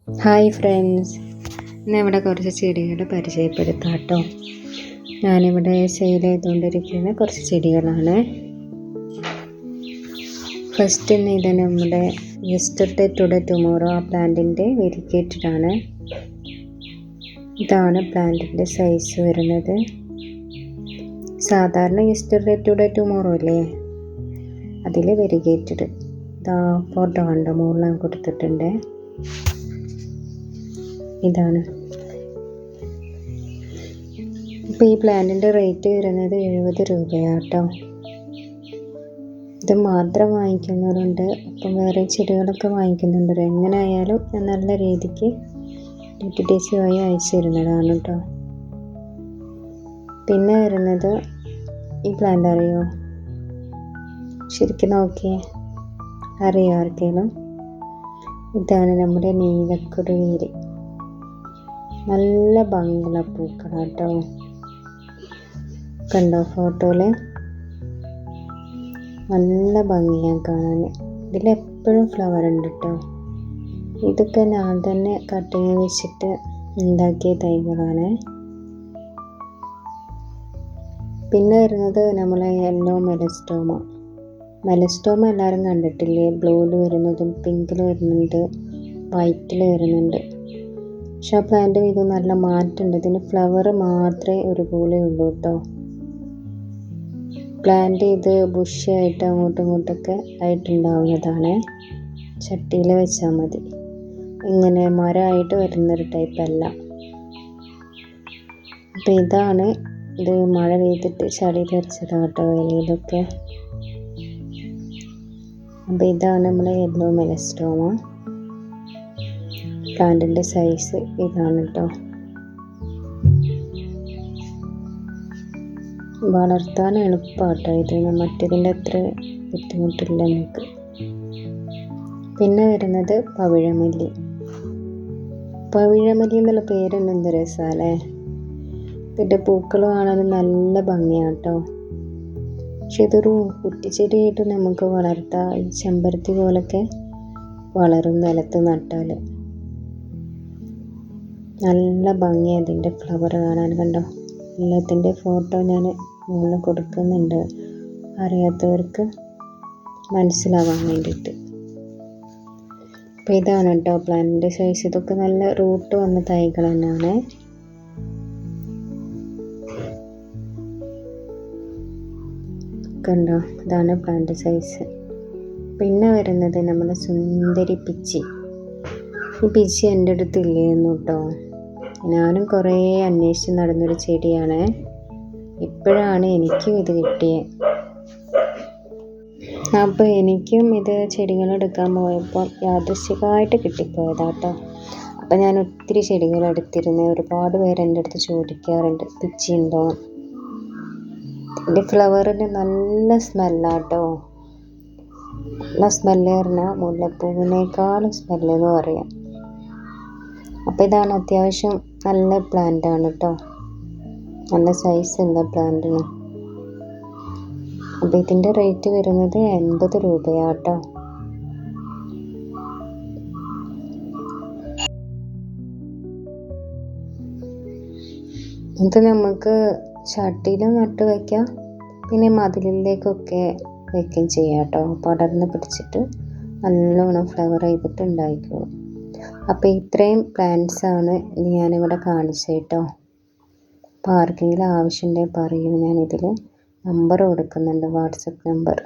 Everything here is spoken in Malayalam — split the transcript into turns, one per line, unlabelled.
ഹായ് ഫ്രണ്ട്സ്, ഇന്നിവിടെ കുറച്ച് ചെടികൾ പരിചയപ്പെടുത്താം കേട്ടോ. ഞാനിവിടെ സെയിൽ ചെയ്തുകൊണ്ടിരിക്കുന്ന കുറച്ച് ചെടികളാണ്. ഫസ്റ്റ് ഇത് നമ്മുടെ യെസ്റ്റർഡേ ടുഡേ ടുമോറോ ആ പ്ലാന്റിൻ്റെ വെരിഗേറ്റഡാണ്. ഇതാണ് പ്ലാന്റിൻ്റെ സൈസ് വരുന്നത്. സാധാരണ യെസ്റ്റർഡേ ടുഡേ ടുമോറോ അല്ലേ, അതിൽ വെരിഗേറ്റഡ്. ഇതാ ഫോട്ടോ കണ്ടോ, മുകളിൽ കൊടുത്തിട്ടുണ്ട്. ഇതാണ്. ഇപ്പോൾ ഈ പ്ലാന്റിൻ്റെ റേറ്റ് വരുന്നത് 70 രൂപയാട്ടോ. ഇത് മാത്രം വാങ്ങിക്കുന്നവരുണ്ട്, അപ്പം വേറെ ചെടികളൊക്കെ വാങ്ങിക്കുന്നുണ്ട്. എങ്ങനെ ആയാലും ഞാൻ നല്ല രീതിക്ക് DTDC വഴി അയച്ചു തരുന്നതാണ് കേട്ടോ. പിന്നെ വരുന്നത് ഈ പ്ലാന്റ് അറിയോ? ശരിക്കും നോക്കിയേ, അറിയോ ആർക്കെങ്കിലും? ഇതാണ് നമ്മുടെ നീലക്കൊടുവേലി. നല്ല ഭംഗിയുള്ള പൂക്കളാട്ടോ, കണ്ടോ ഫോട്ടോയിൽ? നല്ല ഭംഗിയാണ് കാണാൻ. ഇതിലെപ്പോഴും ഫ്ലവർ ഉണ്ട് കേട്ടോ. ഇതൊക്കെ ഞാൻ തന്നെ കട്ടിങ് വെച്ചിട്ട് ഉണ്ടാക്കിയ തൈകളാണ്. പിന്നെ വരുന്നത് നമ്മളെ യെല്ലോ മെലസ്റ്റോമ എല്ലാവരും കണ്ടിട്ടില്ലേ? ബ്ലൂവിൽ വരുന്നതും പിങ്കിൽ വരുന്നുണ്ട്, വൈറ്റിൽ വരുന്നുണ്ട്. പക്ഷെ ആ പ്ലാന്റും ഇത് നല്ല മാറ്റമുണ്ട്. ഇതിന് ഫ്ലവർ മാത്രമേ ഒരുപോലെ ഉള്ളൂ കേട്ടോ. പ്ലാന്റ് ഇത് ബുഷിയായിട്ട് അങ്ങോട്ടും ഇങ്ങോട്ടൊക്കെ ആയിട്ടുണ്ടാവുന്നതാണ്. ചട്ടിയിൽ വെച്ചാൽ മതി. ഇങ്ങനെ മരമായിട്ട് വരുന്നൊരു ടൈപ്പല്ല. അപ്പം ഇതാണ്. ഇത് മഴ പെയ്തിട്ട് ചളി തെറിച്ചതാണ് കേട്ടോ ഇലയിലൊക്കെ. അപ്പം ഇതാണ് നമ്മളെ യെല്ലോ മെലസ്റ്റോമ. പ്ലാന്റിൻ്റെ സൈസ് ഇതാണ് കേട്ടോ. വളർത്താൻ എളുപ്പമാട്ടോ ഇത്, മറ്റേതിൻ്റെ അത്ര ബുദ്ധിമുട്ടില്ല നമുക്ക്. പിന്നെ വരുന്നത് പവിഴമല്ലി എന്നുള്ള പേരുണ്ട്, എന്ത് രസമല്ലേ. ഇതിൻ്റെ പൂക്കൾ കാണാൻ നല്ല ഭംഗിയാണ് കേട്ടോ. പക്ഷെ ഇതൊരു കുറ്റിച്ചെടിയായിട്ട് നമുക്ക് വളർത്താം. ഈ ചെമ്പരത്തി പോലൊക്കെ വളരും നിലത്ത് നട്ടാൽ. നല്ല ഭംഗിയാണ് ഇതിൻ്റെ ഫ്ലവർ കാണാൻ, കണ്ടോ? എല്ലാത്തിൻ്റെ ഫോട്ടോ ഞാൻ മുകളിൽ കൊടുക്കുന്നുണ്ട്, അറിയാത്തവർക്ക് മനസ്സിലാവാൻ വേണ്ടിയിട്ട്. അപ്പോൾ ഇതാണ് കേട്ടോ പ്ലാന്റിൻ്റെ സൈസ്. ഇതൊക്കെ നല്ല റൂട്ട് വന്ന തൈകൾ തന്നെയാണ്. കണ്ടോ, ഇതാണ് പ്ലാന്റ് സൈസ്. പിന്നെ വരുന്നത് നമ്മുടെ സുന്ദരി പിച്ചി. ഈ പിച്ചി എൻ്റെ അടുത്തില്ലായിരുന്നു കേട്ടോ. ഞാനും കുറേ അന്വേഷിച്ച് നടന്നൊരു ചെടിയാണ്. ഇപ്പോഴാണ് എനിക്കും ഇത് കിട്ടിയത്. അപ്പോൾ എനിക്കും ഇത് ചെടികൾ എടുക്കാൻ പോയപ്പോൾ യാദൃശ്ചികമായിട്ട് കിട്ടിപ്പോയതാട്ടോ. അപ്പോൾ ഞാൻ ഒത്തിരി ചെടികൾ എടുത്തിരുന്നു. ഒരുപാട് പേര് എൻ്റെ അടുത്ത് ചോദിക്കാറുണ്ട് പിച്ചി ഉണ്ടോ. ഇതിൻ്റെ ഫ്ലവറിന് നല്ല സ്മെല്ലാട്ടോ. നല്ല സ്മെല്ല് പറഞ്ഞാൽ മുല്ലപ്പൂവിനേക്കാളും സ്മെല്ലെന്ന് പറയാം. അപ്പോൾ ഇതാണ് അത്യാവശ്യം നല്ല പ്ലാന്റാണ് കേട്ടോ. നല്ല സൈസ് ഉള്ള പ്ലാന്റാണ്. അപ്പോൾ ഇതിൻ്റെ റേറ്റ് വരുന്നത് 80 രൂപയാട്ടോ. ഇത് നമുക്ക് ചട്ടിയിലും നട്ട് വയ്ക്കാം, പിന്നെ മതിലിലേക്കൊക്കെ വയ്ക്കുകയും ചെയ്യാം കേട്ടോ. പടർന്ന് പിടിച്ചിട്ട് നല്ലോണം ഫ്ലവർ ചെയ്തിട്ട് ഉണ്ടായിക്കോളും. അപ്പോൾ ഇത്രയും പ്ലാന്റ്സാണ് ഞാനിവിടെ കാണിച്ചത് കേട്ടോ. അപ്പോൾ ആർക്കെങ്കിലും ആവശ്യമുണ്ടെങ്കിൽ പറയൂ, ഞാനിതിൽ നമ്പർ കൊടുക്കുന്നുണ്ട്, വാട്സപ്പ് നമ്പർ.